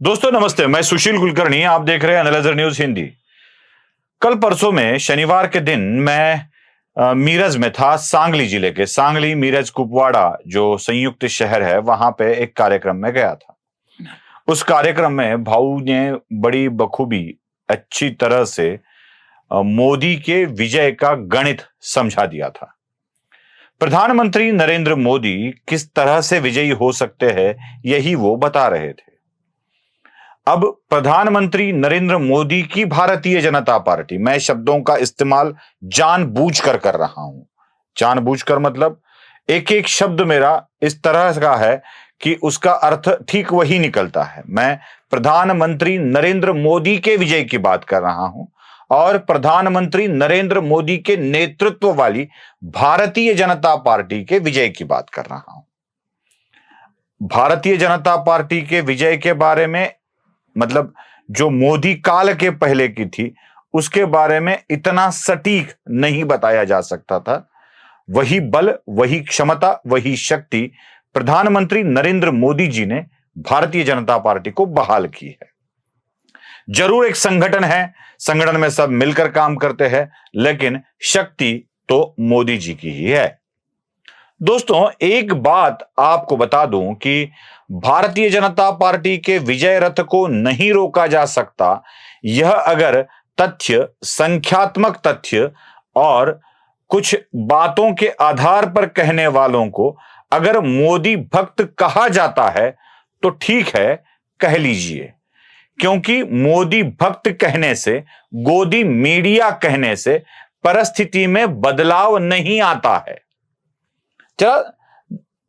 दोस्तों नमस्ते, मैं सुशील कुलकर्णी। आप देख रहे हैं एनालाइजर न्यूज हिंदी। कल परसों में शनिवार के दिन मैं मीरज में था। सांगली जिले के सांगली मीरज कुपवाड़ा जो संयुक्त शहर है, वहां पे एक कार्यक्रम में गया था। उस कार्यक्रम में भाऊ ने बड़ी बखूबी अच्छी तरह से मोदी के विजय का गणित समझा दिया था। प्रधानमंत्री नरेंद्र मोदी किस तरह से विजयी हो सकते हैं, यही वो बता रहे थे। अब प्रधानमंत्री नरेंद्र मोदी की भारतीय जनता पार्टी, मैं शब्दों का इस्तेमाल जानबूझकर कर रहा हूं। जानबूझकर मतलब एक एक शब्द मेरा इस तरह का है कि उसका अर्थ ठीक वही निकलता है। मैं प्रधानमंत्री नरेंद्र मोदी के विजय की बात कर रहा हूं और प्रधानमंत्री नरेंद्र मोदी के नेतृत्व वाली भारतीय जनता पार्टी के विजय की बात कर रहा हूं। भारतीय जनता पार्टी के विजय के बारे में, मतलब जो मोदी काल के पहले की थी, उसके बारे में इतना सटीक नहीं बताया जा सकता था। वही बल, वही क्षमता, वही शक्ति प्रधानमंत्री नरेंद्र मोदी जी ने भारतीय जनता पार्टी को बहाल की है। जरूर एक संगठन है, संगठन में सब मिलकर काम करते हैं, लेकिन शक्ति तो मोदी जी की ही है। दोस्तों एक बात आपको बता दूं कि भारतीय जनता पार्टी के विजय रथ को नहीं रोका जा सकता, यह अगर तथ्य, संख्यात्मक तथ्य और कुछ बातों के आधार पर कहने वालों को अगर मोदी भक्त कहा जाता है तो ठीक है, कह लीजिए। क्योंकि मोदी भक्त कहने से, गोदी मीडिया कहने से परिस्थिति में बदलाव नहीं आता है। चल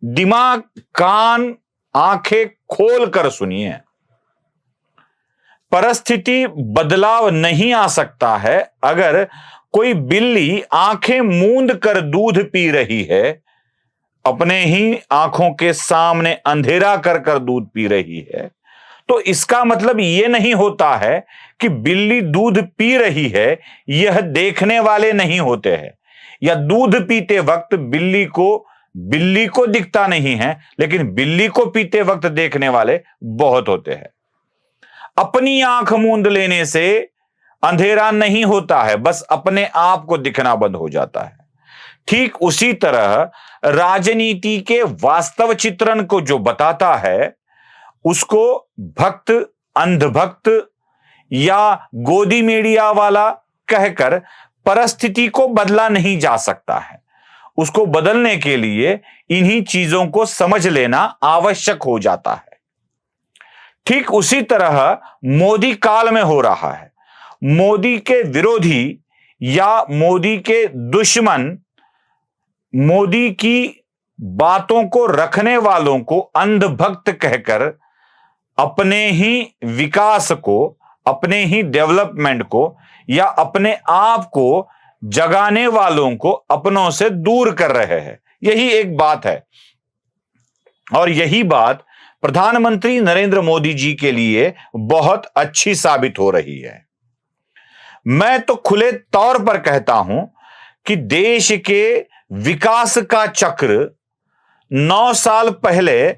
दिमाग, कान, आंखें खोल कर सुनिए। परिस्थिति बदलाव नहीं आ सकता है अगर कोई बिल्ली आंखें मूंद कर दूध पी रही है, अपने ही आंखों के सामने अंधेरा कर कर दूध पी रही है, तो इसका मतलब यह नहीं होता है कि बिल्ली दूध पी रही है, यह देखने वाले नहीं होते हैं, या दूध पीते वक्त बिल्ली को दिखता नहीं है, लेकिन बिल्ली को पीते वक्त देखने वाले बहुत होते हैं। अपनी आंख मूंद लेने से अंधेरा नहीं होता है, बस अपने आप को दिखना बंद हो जाता है। ठीक उसी तरह राजनीति के वास्तव चित्रण को जो बताता है, उसको भक्त, अंधभक्त या गोदी मीडिया वाला कहकर परिस्थिति को बदला नहीं जा सकता है। उसको बदलने के लिए इन्हीं चीजों को समझ लेना आवश्यक हो जाता है। ठीक उसी तरह मोदी काल में हो रहा है। मोदी के विरोधी या मोदी के दुश्मन, मोदी की बातों को रखने वालों को अंधभक्त कहकर अपने ही विकास को, अपने ही डेवलपमेंट को या अपने आप को जगाने वालों को अपनों से दूर कर रहे हैं। यही एक बात है और यही बात प्रधानमंत्री नरेंद्र मोदी जी के लिए बहुत अच्छी साबित हो रही है। मैं तो खुले तौर पर कहता हूं कि देश के विकास का चक्र 9 साल पहले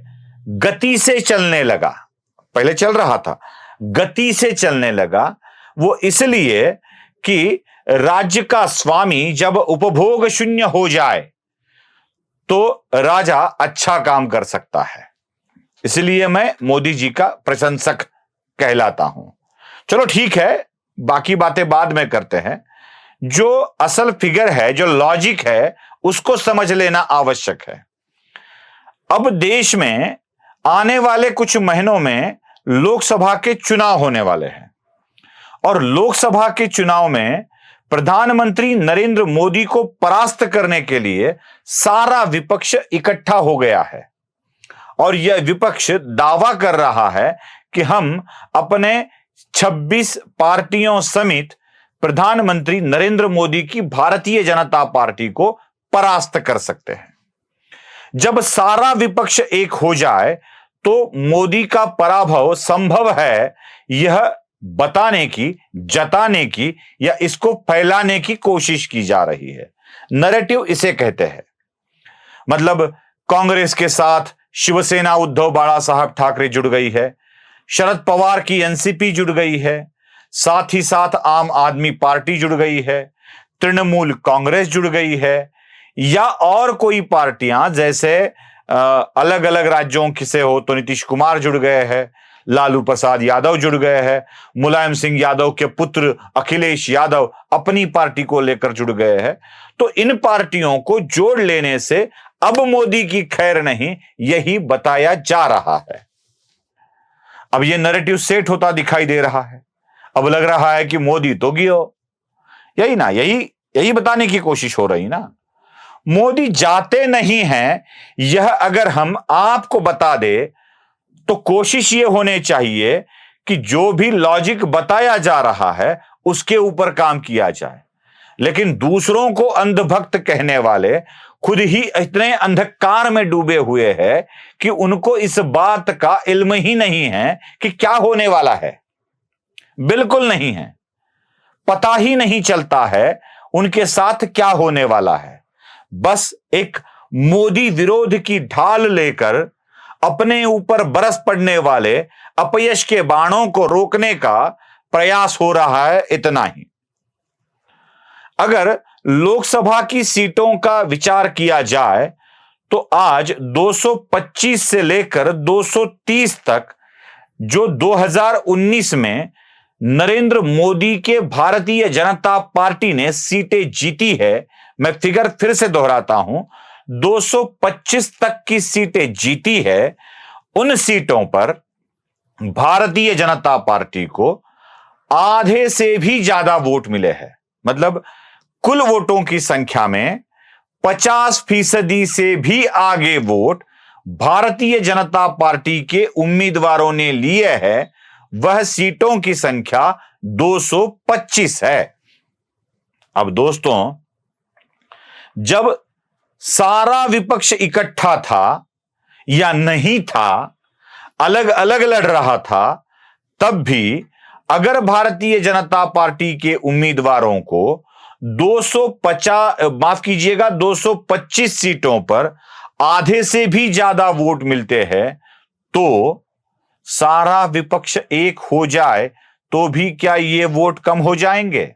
गति से चलने लगा। पहले चल रहा था, गति से चलने लगा। वो इसलिए कि राज्य का स्वामी जब उपभोग शून्य हो जाए तो राजा अच्छा काम कर सकता है। इसलिए मैं मोदी जी का प्रशंसक कहलाता हूं। चलो ठीक है, बाकी बातें बाद में करते हैं। जो असल फिगर है, जो लॉजिक है, उसको समझ लेना आवश्यक है। अब देश में आने वाले कुछ महीनों में लोकसभा के चुनाव होने वाले हैं और लोकसभा के चुनाव में प्रधानमंत्री नरेंद्र मोदी को परास्त करने के लिए सारा विपक्ष इकट्ठा हो गया है और यह विपक्ष दावा कर रहा है कि हम अपने 26 पार्टियों समेत प्रधानमंत्री नरेंद्र मोदी की भारतीय जनता पार्टी को परास्त कर सकते हैं। जब सारा विपक्ष एक हो जाए तो मोदी का पराभव संभव है, यह बताने की, जताने की या इसको फैलाने की कोशिश की जा रही है। नैरेटिव इसे कहते हैं। मतलब कांग्रेस के साथ शिवसेना उद्धव बाला साहब ठाकरे जुड़ गई है, शरद पवार की एनसीपी जुड़ गई है, साथ ही साथ आम आदमी पार्टी जुड़ गई है, तृणमूल कांग्रेस जुड़ गई है, या और कोई पार्टियां जैसे अलग अलग राज्यों से हो तो नीतीश कुमार जुड़ गए हैं, लालू प्रसाद यादव जुड़ गए हैं, मुलायम सिंह यादव के पुत्र अखिलेश यादव अपनी पार्टी को लेकर जुड़ गए हैं। तो इन पार्टियों को जोड़ लेने से अब मोदी की खैर नहीं, यही बताया जा रहा है। अब यह नैरेटिव सेट होता दिखाई दे रहा है। अब लग रहा है कि मोदी तो गियो, यही ना, यही बताने की कोशिश हो रही ना। मोदी जाते नहीं हैं, यह अगर हम आपको बता दे तो कोशिश यह होने चाहिए कि जो भी लॉजिक बताया जा रहा है उसके ऊपर काम किया जाए। लेकिन दूसरों को अंधभक्त कहने वाले खुद ही इतने अंधकार में डूबे हुए हैं कि उनको इस बात का इल्म ही नहीं है कि क्या होने वाला है। बिल्कुल नहीं है, पता ही नहीं चलता है उनके साथ क्या होने वाला है। बस एक मोदी विरोध की ढाल लेकर अपने ऊपर बरस पड़ने वाले अपयश के बाणों को रोकने का प्रयास हो रहा है, इतना ही। अगर लोकसभा की सीटों का विचार किया जाए तो आज 225 से लेकर 230 तक जो 2019 में नरेंद्र मोदी के भारतीय जनता पार्टी ने सीटें जीती है, मैं फिगर फिर से दोहराता हूं, 225 तक की सीटें जीती है। उन सीटों पर भारतीय जनता पार्टी को आधे से भी ज्यादा वोट मिले हैं। मतलब कुल वोटों की संख्या में 50% से भी आगे वोट भारतीय जनता पार्टी के उम्मीदवारों ने लिए हैं। वह सीटों की संख्या 225 है। अब दोस्तों, जब सारा विपक्ष इकट्ठा था या नहीं था, अलग अलग लड़ रहा था, तब भी अगर भारतीय जनता पार्टी के उम्मीदवारों को 225 सीटों पर आधे से भी ज्यादा वोट मिलते हैं, तो सारा विपक्ष एक हो जाए तो भी क्या ये वोट कम हो जाएंगे?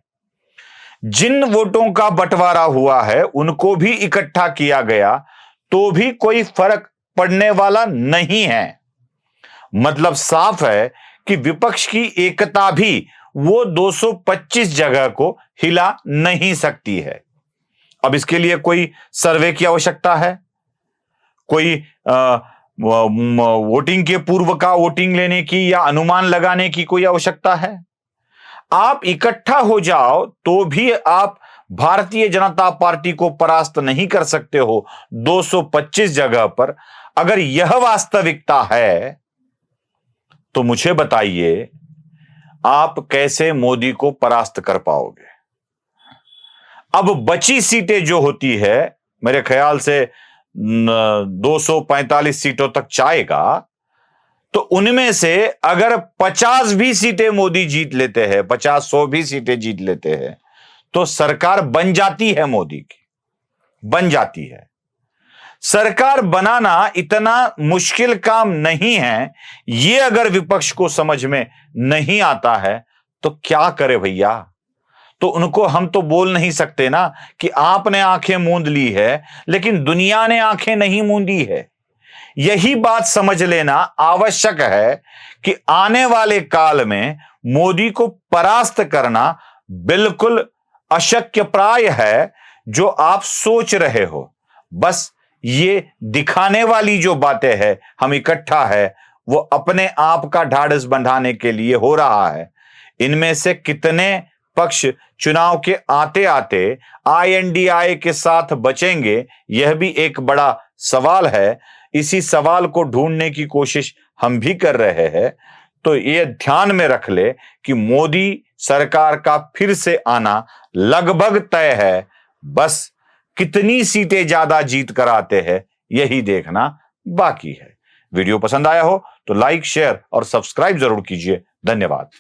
जिन वोटों का बंटवारा हुआ है उनको भी इकट्ठा किया गया तो भी कोई फर्क पड़ने वाला नहीं है। मतलब साफ है कि विपक्ष की एकता भी वो 225 जगह को हिला नहीं सकती है। अब इसके लिए कोई सर्वे की आवश्यकता है, कोई वोटिंग के पूर्व का वोटिंग लेने की या अनुमान लगाने की कोई आवश्यकता है? आप इकट्ठा हो जाओ तो भी आप भारतीय जनता पार्टी को परास्त नहीं कर सकते हो 225 जगह पर। अगर यह वास्तविकता है तो मुझे बताइए, आप कैसे मोदी को परास्त कर पाओगे? अब बची सीटें जो होती है, मेरे ख्याल से 245 सीटों तक जाएगा, तो उनमें से अगर 50 भी सीटें मोदी जीत लेते हैं, 50-100 भी सीटें जीत लेते हैं, तो सरकार बन जाती है, मोदी की बन जाती है। सरकार बनाना इतना मुश्किल काम नहीं है। ये अगर विपक्ष को समझ में नहीं आता है तो क्या करे भैया? तो उनको हम तो बोल नहीं सकते ना कि आपने आंखें मूंद ली है, लेकिन दुनिया ने आंखें नहीं मूंदी है। यही बात समझ लेना आवश्यक है कि आने वाले काल में मोदी को परास्त करना बिल्कुल अशक्य प्राय है जो आप सोच रहे हो। बस ये दिखाने वाली जो बातें हैं, हम इकट्ठा है, वो अपने आप का ढाढ़स बंधाने के लिए हो रहा है। इनमें से कितने पक्ष चुनाव के आते आते INDI के साथ बचेंगे, यह भी एक बड़ा सवाल है। इसी सवाल को ढूंढने की कोशिश हम भी कर रहे हैं। तो ये ध्यान में रख ले कि मोदी सरकार का फिर से आना लगभग तय है। बस कितनी सीटें ज्यादा जीत कर आते हैं, यही देखना बाकी है। वीडियो पसंद आया हो तो लाइक, शेयर और सब्सक्राइब जरूर कीजिए। धन्यवाद।